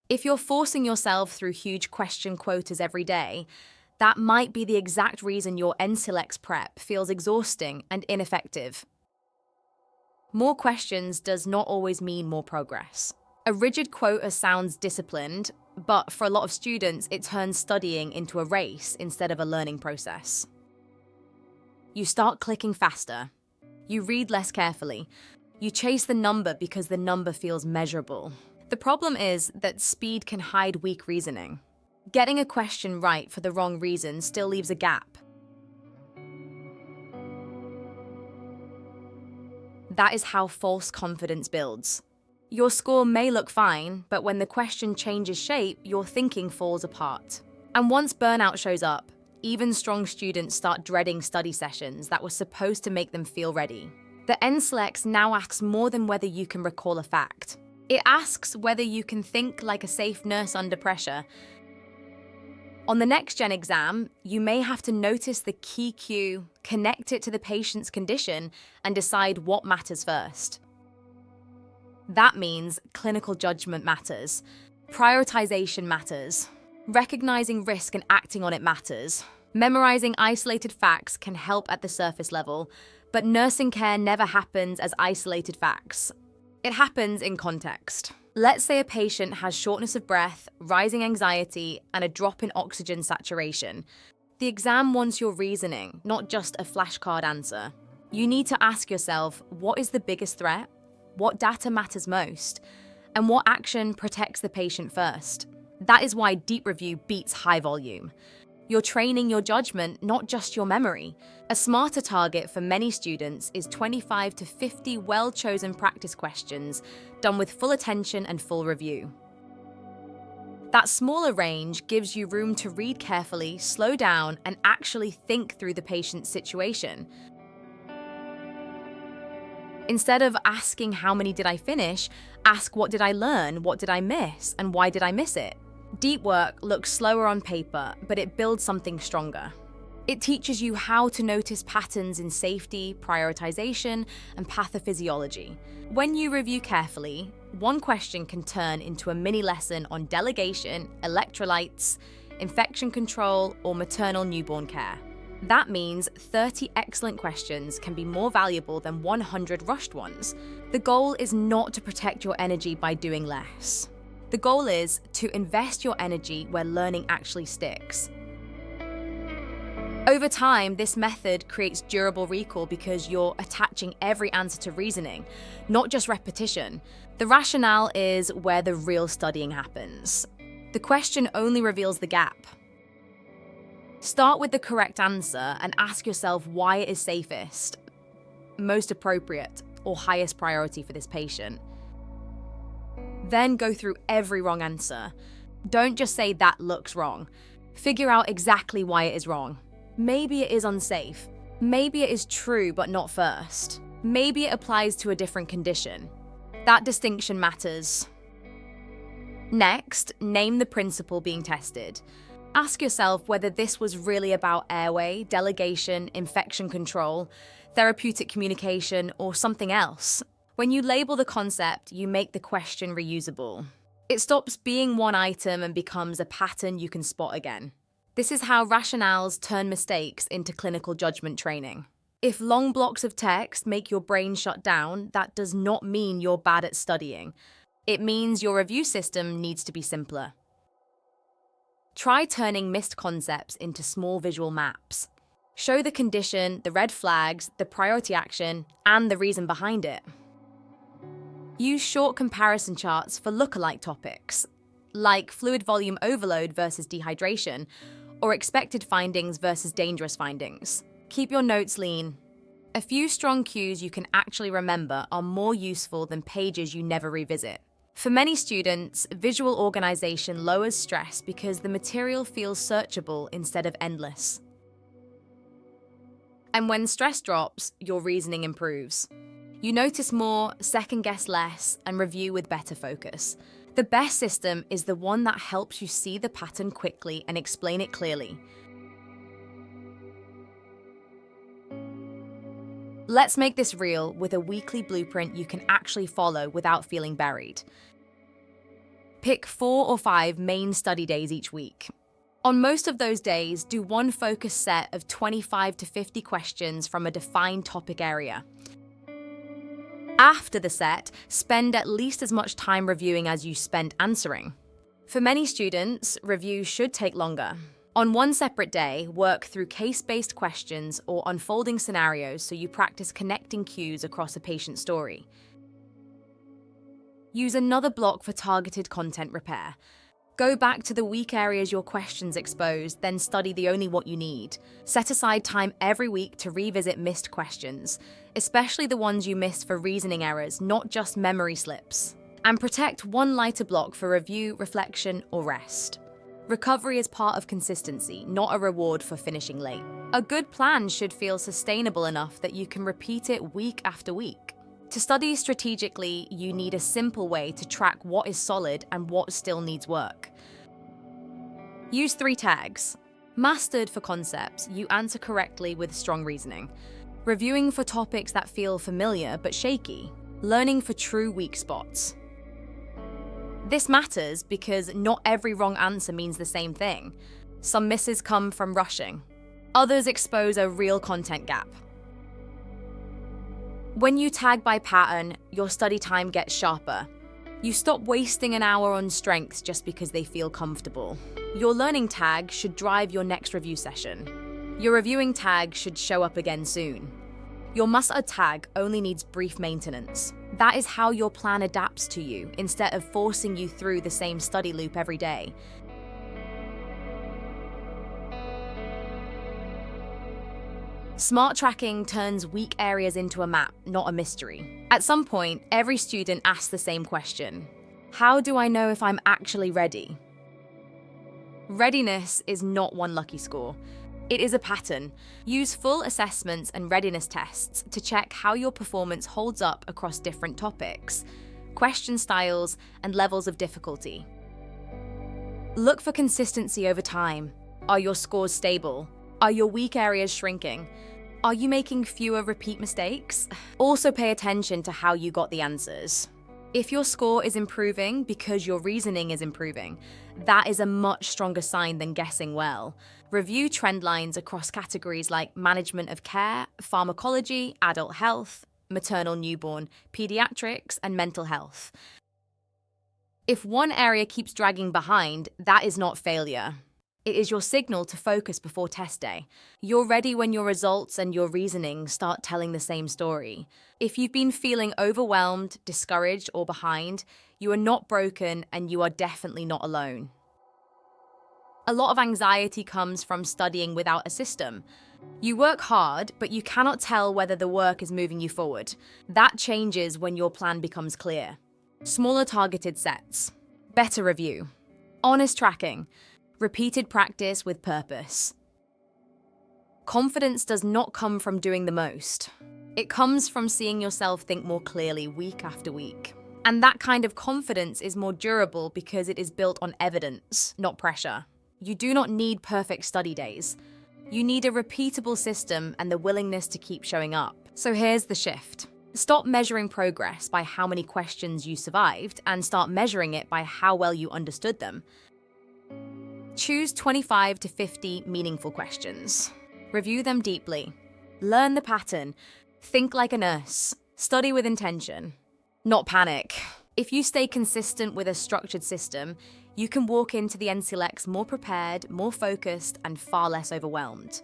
If you're forcing yourself through huge question quotas every day, that might be the exact reason your NCLEX prep feels exhausting and ineffective. More questions does not always mean more progress. A rigid quota sounds disciplined, but for a lot of students, it turns studying into a race instead of a learning process. You start clicking faster. You read less carefully. You chase the number because the number feels measurable. The problem is that speed can hide weak reasoning. Getting a question right for the wrong reason still leaves a gap. That is how false confidence builds. Your score may look fine, but when the question changes shape, your thinking falls apart. And once burnout shows up, even strong students start dreading study sessions that were supposed to make them feel ready. The NCLEX now asks more than whether you can recall a fact. It asks whether you can think like a safe nurse under pressure. On the next-gen exam, you may have to notice the key cue, connect it to the patient's condition, and decide what matters first. That means clinical judgment matters, prioritization matters, recognizing risk and acting on it matters. Memorizing isolated facts can help at the surface level, but nursing care never happens as isolated facts. It happens in context. Let's say a patient has shortness of breath, rising anxiety, and a drop in oxygen saturation. The exam wants your reasoning, not just a flashcard answer. You need to ask yourself, what is the biggest threat? What data matters most? And what action protects the patient first? That is why deep review beats high volume. You're training your judgment, not just your memory. A smarter target for many students is 25 to 50 well-chosen practice questions done with full attention and full review. That smaller range gives you room to read carefully, slow down, and actually think through the patient's situation. Instead of asking how many did I finish, ask what did I learn, what did I miss, and why did I miss it? Deep work looks slower on paper, but it builds something stronger. It teaches you how to notice patterns in safety, prioritization, and pathophysiology. When you review carefully, one question can turn into a mini lesson on delegation, electrolytes, infection control, or maternal newborn care. That means 30 excellent questions can be more valuable than 100 rushed ones. The goal is not to protect your energy by doing less. The goal is to invest your energy where learning actually sticks. Over time, this method creates durable recall because you're attaching every answer to reasoning, not just repetition. The rationale is where the real studying happens. The question only reveals the gap. Start with the correct answer and ask yourself why it is safest, most appropriate, or highest priority for this patient. Then go through every wrong answer. Don't just say that looks wrong. Figure out exactly why it is wrong. Maybe it is unsafe. Maybe it is true but not first. Maybe it applies to a different condition. That distinction matters. Next, name the principle being tested. Ask yourself whether this was really about airway, delegation, infection control, therapeutic communication, or something else. When you label the concept, you make the question reusable. It stops being one item and becomes a pattern you can spot again. This is how rationales turn mistakes into clinical judgment training. If long blocks of text make your brain shut down, that does not mean you're bad at studying. It means your review system needs to be simpler. Try turning missed concepts into small visual maps. Show the condition, the red flags, the priority action, and the reason behind it. Use short comparison charts for lookalike topics, like fluid volume overload versus dehydration, or expected findings versus dangerous findings. Keep your notes lean. A few strong cues you can actually remember are more useful than pages you never revisit. For many students, visual organization lowers stress because the material feels searchable instead of endless. And when stress drops, your reasoning improves. You notice more, second-guess less, and review with better focus. The best system is the one that helps you see the pattern quickly and explain it clearly. Let's make this real with a weekly blueprint you can actually follow without feeling buried. Pick 4 or 5 main study days each week. On most of those days, do one focused set of 25 to 50 questions from a defined topic area. After the set, spend at least as much time reviewing as you spent answering. For many students, review should take longer. On one separate day, work through case-based questions or unfolding scenarios so you practice connecting cues across a patient story. Use another block for targeted content repair. Go back to the weak areas your questions exposed, then study the only what you need. Set aside time every week to revisit missed questions, especially the ones you missed for reasoning errors, not just memory slips. And protect one lighter block for review, reflection, or rest. Recovery is part of consistency, not a reward for finishing late. A good plan should feel sustainable enough that you can repeat it week after week. To study strategically, you need a simple way to track what is solid and what still needs work. Use 3 tags. Mastered for concepts, you answer correctly with strong reasoning. Reviewing for topics that feel familiar but shaky. Learning for true weak spots. This matters because not every wrong answer means the same thing. Some misses come from rushing. Others expose a real content gap. When you tag by pattern, your study time gets sharper. You stop wasting an hour on strengths just because they feel comfortable. Your learning tag should drive your next review session. Your reviewing tag should show up again soon. Your must-add tag only needs brief maintenance. That is how your plan adapts to you, instead of forcing you through the same study loop every day. Smart tracking turns weak areas into a map, not a mystery. At some point, every student asks the same question. How do I know if I'm actually ready? Readiness is not one lucky score. It is a pattern. Use full assessments and readiness tests to check how your performance holds up across different topics, question styles, and levels of difficulty. Look for consistency over time. Are your scores stable? Are your weak areas shrinking? Are you making fewer repeat mistakes? Also pay attention to how you got the answers. If your score is improving because your reasoning is improving, that is a much stronger sign than guessing well. Review trend lines across categories like management of care, pharmacology, adult health, maternal newborn, pediatrics, and mental health. If one area keeps dragging behind, that is not failure. It is your signal to focus before test day. You're ready when your results and your reasoning start telling the same story. If you've been feeling overwhelmed, discouraged, or behind, you are not broken and you are definitely not alone. A lot of anxiety comes from studying without a system. You work hard, but you cannot tell whether the work is moving you forward. That changes when your plan becomes clear. Smaller targeted sets. Better review. Honest tracking. Repeated practice with purpose. Confidence does not come from doing the most. It comes from seeing yourself think more clearly week after week. And that kind of confidence is more durable because it is built on evidence, not pressure. You do not need perfect study days. You need a repeatable system and the willingness to keep showing up. So here's the shift. Stop measuring progress by how many questions you survived and start measuring it by how well you understood them. Choose 25 to 50 meaningful questions. Review them deeply. Learn the pattern. Think like a nurse. Study with intention, not panic. If you stay consistent with a structured system, you can walk into the NCLEX more prepared, more focused, and far less overwhelmed.